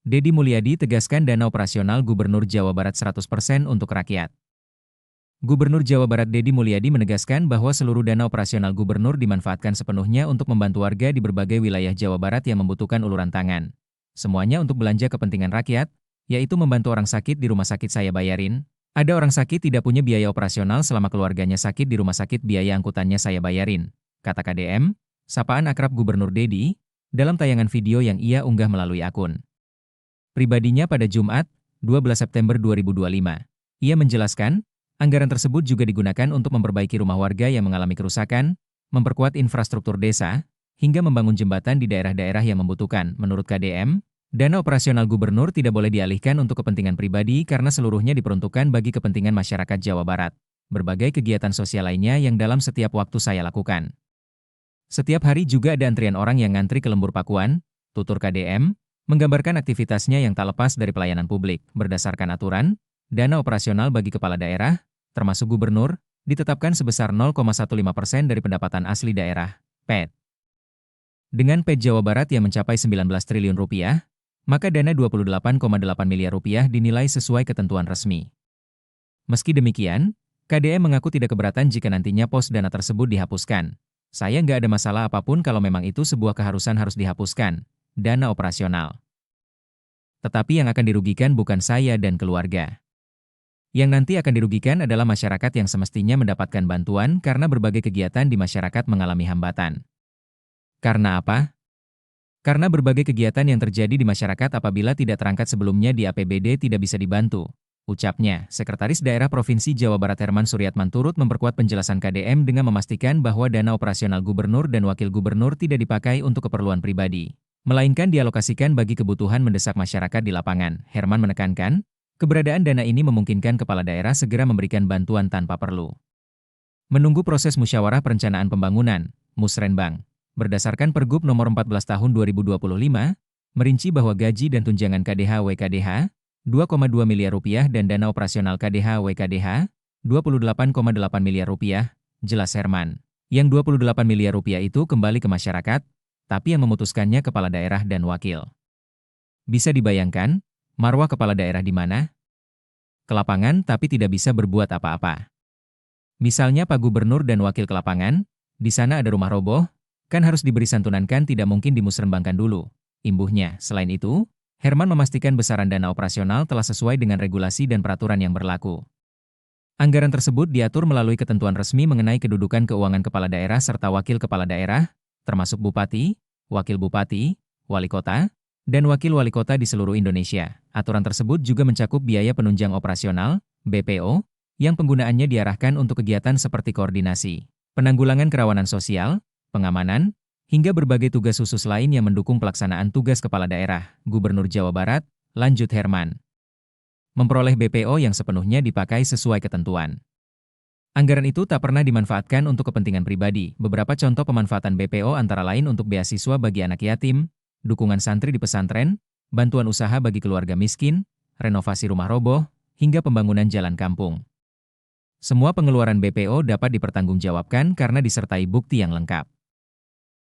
Deddy Mulyadi tegaskan dana operasional Gubernur Jawa Barat 100% untuk rakyat. Gubernur Jawa Barat Deddy Mulyadi menegaskan bahwa seluruh dana operasional gubernur dimanfaatkan sepenuhnya untuk membantu warga di berbagai wilayah Jawa Barat yang membutuhkan uluran tangan. Semuanya untuk belanja kepentingan rakyat, yaitu membantu orang sakit di rumah sakit saya bayarin. Ada orang sakit tidak punya biaya operasional selama keluarganya sakit di rumah sakit, biaya angkutannya saya bayarin, kata KDM, sapaan akrab Gubernur Deddy, dalam tayangan video yang ia unggah melalui akun pribadinya pada Jumat, 12 September 2025. Ia menjelaskan, anggaran tersebut juga digunakan untuk memperbaiki rumah warga yang mengalami kerusakan, memperkuat infrastruktur desa, hingga membangun jembatan di daerah-daerah yang membutuhkan. Menurut KDM, dana operasional gubernur tidak boleh dialihkan untuk kepentingan pribadi karena seluruhnya diperuntukkan bagi kepentingan masyarakat Jawa Barat. Berbagai kegiatan sosial lainnya yang dalam setiap waktu saya lakukan. Setiap hari juga ada antrian orang yang ngantri ke Lembur Pakuan, tutur KDM, menggambarkan aktivitasnya yang tak lepas dari pelayanan publik. Berdasarkan aturan, dana operasional bagi kepala daerah, termasuk gubernur, ditetapkan sebesar 0,15% dari pendapatan asli daerah, PET. Dengan PET Jawa Barat yang mencapai 19 triliun rupiah, maka dana 28,8 miliar rupiah dinilai sesuai ketentuan resmi. Meski demikian, KDM mengaku tidak keberatan jika nantinya pos dana tersebut dihapuskan. Saya nggak ada masalah apapun kalau memang itu sebuah keharusan harus dihapuskan, dana operasional. Tetapi yang akan dirugikan bukan saya dan keluarga. Yang nanti akan dirugikan adalah masyarakat yang semestinya mendapatkan bantuan karena berbagai kegiatan di masyarakat mengalami hambatan. Karena apa? Karena berbagai kegiatan yang terjadi di masyarakat apabila tidak terangkat sebelumnya di APBD tidak bisa dibantu, ucapnya. Sekretaris Daerah Provinsi Jawa Barat Herman Suryatman turut memperkuat penjelasan KDM dengan memastikan bahwa dana operasional gubernur dan wakil gubernur tidak dipakai untuk keperluan pribadi, melainkan dialokasikan bagi kebutuhan mendesak masyarakat di lapangan. Herman menekankan, keberadaan dana ini memungkinkan kepala daerah segera memberikan bantuan tanpa perlu menunggu proses musyawarah perencanaan pembangunan, Musrenbang. Berdasarkan Pergub nomor 14 tahun 2025, merinci bahwa gaji dan tunjangan KDH-WKDH, 2,2 miliar rupiah dan dana operasional KDH-WKDH, 28,8 miliar rupiah, jelas Herman. Yang 28 miliar rupiah itu kembali ke masyarakat, tapi yang memutuskannya kepala daerah dan wakil. Bisa dibayangkan, marwah kepala daerah di mana? Ke lapangan tapi tidak bisa berbuat apa-apa. Misalnya Pak Gubernur dan wakil ke lapangan, di sana ada rumah roboh, kan harus diberi santunan, kan tidak mungkin dimusrenbangkan dulu, imbuhnya. Selain itu, Herman memastikan besaran dana operasional telah sesuai dengan regulasi dan peraturan yang berlaku. Anggaran tersebut diatur melalui ketentuan resmi mengenai kedudukan keuangan kepala daerah serta wakil kepala daerah, termasuk bupati, wakil bupati, wali kota, dan wakil wali kota di seluruh Indonesia. Aturan tersebut juga mencakup biaya penunjang operasional, BPO, yang penggunaannya diarahkan untuk kegiatan seperti koordinasi, penanggulangan kerawanan sosial, pengamanan, hingga berbagai tugas khusus lain yang mendukung pelaksanaan tugas kepala daerah, Gubernur Jawa Barat, lanjut Herman. Memperoleh BPO yang sepenuhnya dipakai sesuai ketentuan. Anggaran itu tak pernah dimanfaatkan untuk kepentingan pribadi. Beberapa contoh pemanfaatan BPO antara lain untuk beasiswa bagi anak yatim, dukungan santri di pesantren, bantuan usaha bagi keluarga miskin, renovasi rumah roboh, hingga pembangunan jalan kampung. Semua pengeluaran BPO dapat dipertanggungjawabkan karena disertai bukti yang lengkap.